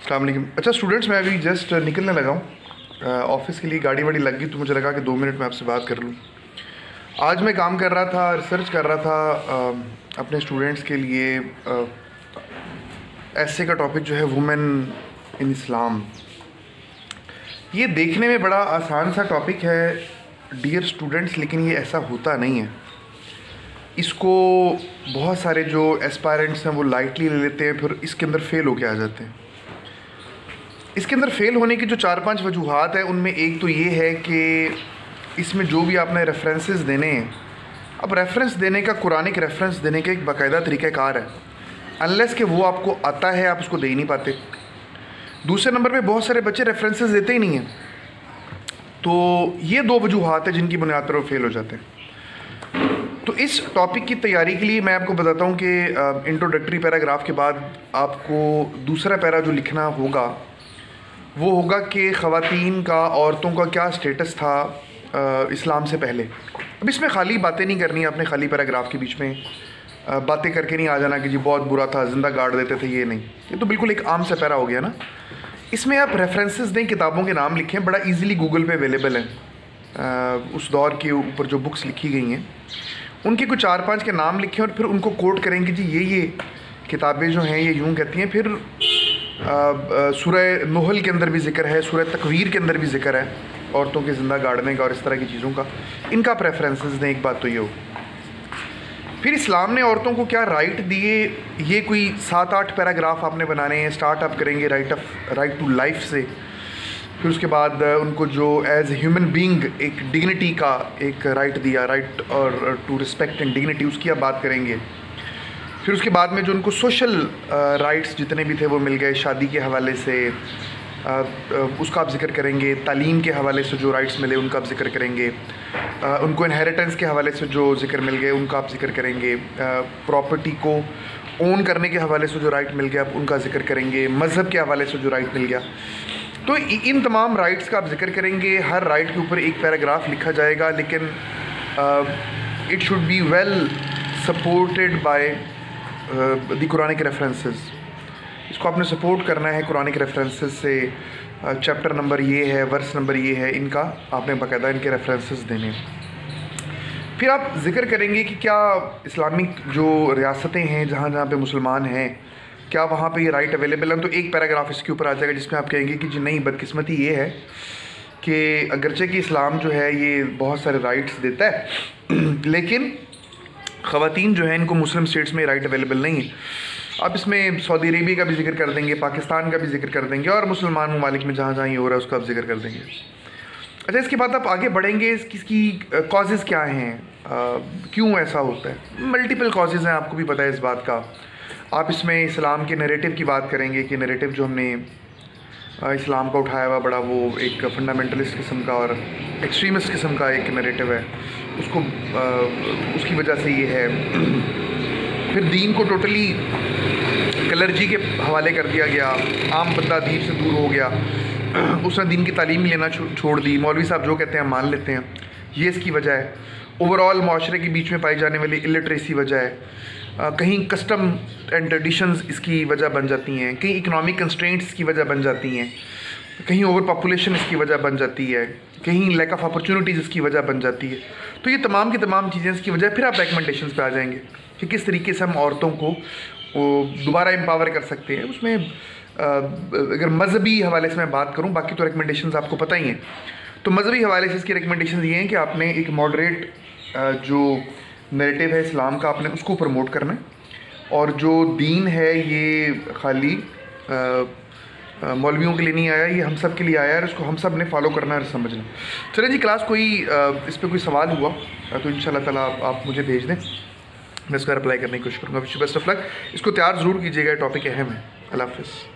अस्सलाम वालेकुम। अच्छा स्टूडेंट्स, मैं अभी जस्ट निकलने लगा हूँ ऑफिस के लिए। गाड़ी वाड़ी लग गई तो मुझे लगा कि 2 मिनट में आपसे बात कर लूँ। आज मैं काम कर रहा था, रिसर्च कर रहा था अपने स्टूडेंट्स के लिए। ऐसे का टॉपिक जो है वुमेन इन इस्लाम। ये देखने में बड़ा आसान सा टॉपिक है डियर स्टूडेंट्स, लेकिन ये ऐसा होता नहीं है। इसको बहुत सारे जो एस्पायरेंट्स हैं वो लाइटली ले लेते हैं, फिर इसके अंदर फेल होके आ जाते हैं। इसके अंदर फेल होने की जो 4-5 वजूहात हैं, उनमें एक तो ये है कि इसमें जो भी आपने रेफरेंसेस देने हैं, अब रेफरेंस देने का, कुरानिक रेफरेंस देने का एक बाकायदा तरीक़ाकार है। अनलेस कि वो आपको आता है, आप उसको दे ही नहीं पाते। दूसरे नंबर पे बहुत सारे बच्चे रेफरेंसेस देते ही नहीं हैं। तो ये 2 वजूहात हैं जिनकी बुनियाद पर वो फेल हो जाते हैं। तो इस टॉपिक की तैयारी के लिए मैं आपको बताता हूँ कि इंट्रोडक्टरी पैराग्राफ के बाद आपको दूसरा पैरा जो लिखना होगा वो होगा कि ख़वातीन का, औरतों का क्या स्टेटस था इस्लाम से पहले। अब इसमें खाली बातें नहीं करनी है, आपने खाली पैराग्राफ के बीच में बातें करके नहीं आ जाना कि जी बहुत बुरा था, ज़िंदा गाड़ देते थे। ये नहीं, ये तो बिल्कुल एक आम सा पैरा हो गया ना। इसमें आप रेफरेंसेस दें, किताबों के नाम लिखें, बड़ा इजीली गूगल पे अवेलेबल है। उस दौर के ऊपर जो बुक्स लिखी गई हैं उनके कुछ 4-5 के नाम लिखें और फिर उनको कोट करें कि जी ये किताबें जो हैं ये यूँ कहती हैं। फिर सूरह नहल के अंदर भी ज़िक्र है, सूरह तकवीर के अंदर भी ज़िक्र है औरतों के ज़िंदा गाड़ने का और इस तरह की चीज़ों का। इनका आप रेफरेंसेस दें, एक बात तो ये हो। फिर इस्लाम ने औरतों को क्या राइट दिए, ये कोई 7-8 पैराग्राफ आपने बनाने हैं। स्टार्ट आप करेंगे राइट टू लाइफ से। फिर उसके बाद उनको जो एज ह्यूमन बीइंग एक डिग्निटी का एक राइट दिया, राइट और टू रिस्पेक्ट एंड डिग्निटी, उसकी आप बात करेंगे। फिर उसके बाद में जो उनको सोशल राइट्स जितने भी थे वो मिल गए, शादी के हवाले से उसका आप जिक्र करेंगे। तालीम के हवाले से जो राइट्स मिले उनका आप जिक्र करेंगे। उनको इनहेरिटेंस के हवाले से जो जिक्र मिल गए उनका आप जिक्र करेंगे। प्रॉपर्टी को ओन करने के हवाले से जो राइट मिल गया आप उनका जिक्र करेंगे। मज़हब के हवाले से जो राइट मिल गया, तो इन तमाम राइट्स का आप जिक्र करेंगे। हर राइट के ऊपर एक पैराग्राफ लिखा जाएगा, लेकिन it should be well supported by the Quranic references. इसको आपने सपोर्ट करना है कुरानिक रेफरेंसेस से। चैप्टर नंबर ये है, वर्स नंबर ये है, इनका आपने बाकायदा इनके रेफरेंसेस देने हैं। फिर आप जिक्र करेंगे कि क्या इस्लामिक जो रियासतें हैं जहाँ जहाँ पे मुसलमान हैं, क्या वहाँ पे ये राइट अवेलेबल हैं। तो एक पैराग्राफ इसके ऊपर आ जाएगा जिसमें आप कहेंगे कि जी नहीं, बदकिस्मती ये है कि अगरचे कि इस्लाम जो है ये बहुत सारे राइट्स देता है, लेकिन ख़वातीन जो है इनको मुस्लिम स्टेट्स में राइट अवेलेबल नहीं है। आप इसमें सऊदी अरेबिया का भी जिक्र कर देंगे, पाकिस्तान का भी जिक्र कर देंगे, और मुसलमान ममालिक में जहाँ जहाँ ये हो रहा है उसका आप जिक्र कर देंगे। अच्छा, इसके बाद आप आगे बढ़ेंगे, इसकी कॉजेज़ क्या हैं, क्यों ऐसा होता है। मल्टीपल कॉजेज़ हैं, आपको भी पता है इस बात का। आप इसमें इस्लाम के नैरेटिव की बात करेंगे कि नैरेटिव जो हमने इस्लाम का उठाया हुआ बड़ा वो एक फंडामेंटलिस्ट किस्म का और एक्सट्रीमिस्ट किस्म का एक नैरेटिव है, उसको उसकी वजह से ये है। फिर दीन को टोटली कलर्जी के हवाले कर दिया गया, आम बंदा दीन से दूर हो गया, उसने दीन की तालीम लेना छोड़ दी, मौलवी साहब जो कहते हैं मान लेते हैं, ये इसकी वजह है। ओवरऑल माशरे के बीच में पाई जाने वाली इलिटरेसी वजह है। कहीं कस्टम एंड ट्रेडिशंस इसकी वजह बन जाती हैं, कहीं इकनॉमिक कंस्ट्रेंट्स इसकी वजह बन जाती हैं, कहीं ओवर पॉपुलेशन इसकी वजह बन जाती है, कहीं लैक ऑफ अपॉर्चुनिटीज़ इसकी वजह बन जाती है। तो ये तमाम की तमाम चीज़ें इसकी वजह। फिर आप रिकमेंडेशंस पे आ जाएंगे कि किस तरीके से हम औरतों को दोबारा एम्पावर कर सकते हैं। उसमें अगर मजहबी हवाले से मैं बात करूँ, बाकी तो रिकमेंडेशंस आपको पता ही हैं। तो मजहबी हवाले से इसकी रिकमेंडेशंस ये हैं कि आपने एक मॉडरेट जो नैरेटिव है इस्लाम का, आपने उसको प्रमोट करना है, और जो दीन है ये खाली मौलवियों के लिए नहीं आया, ये हम सब के लिए आया है, और इसको हम सब ने फॉलो करना है, समझना। चलिए जी, क्लास कोई इस पर कोई सवाल हुआ तो इंशाल्लाह ताला आप मुझे भेज दें, मैं इसका रिप्लाई करने की कोशिश करूँगा। Wish you best of luck. इसको तैयार ज़रूर कीजिएगा, टॉपिक अहम है। अल्लाह हाफ़िज़।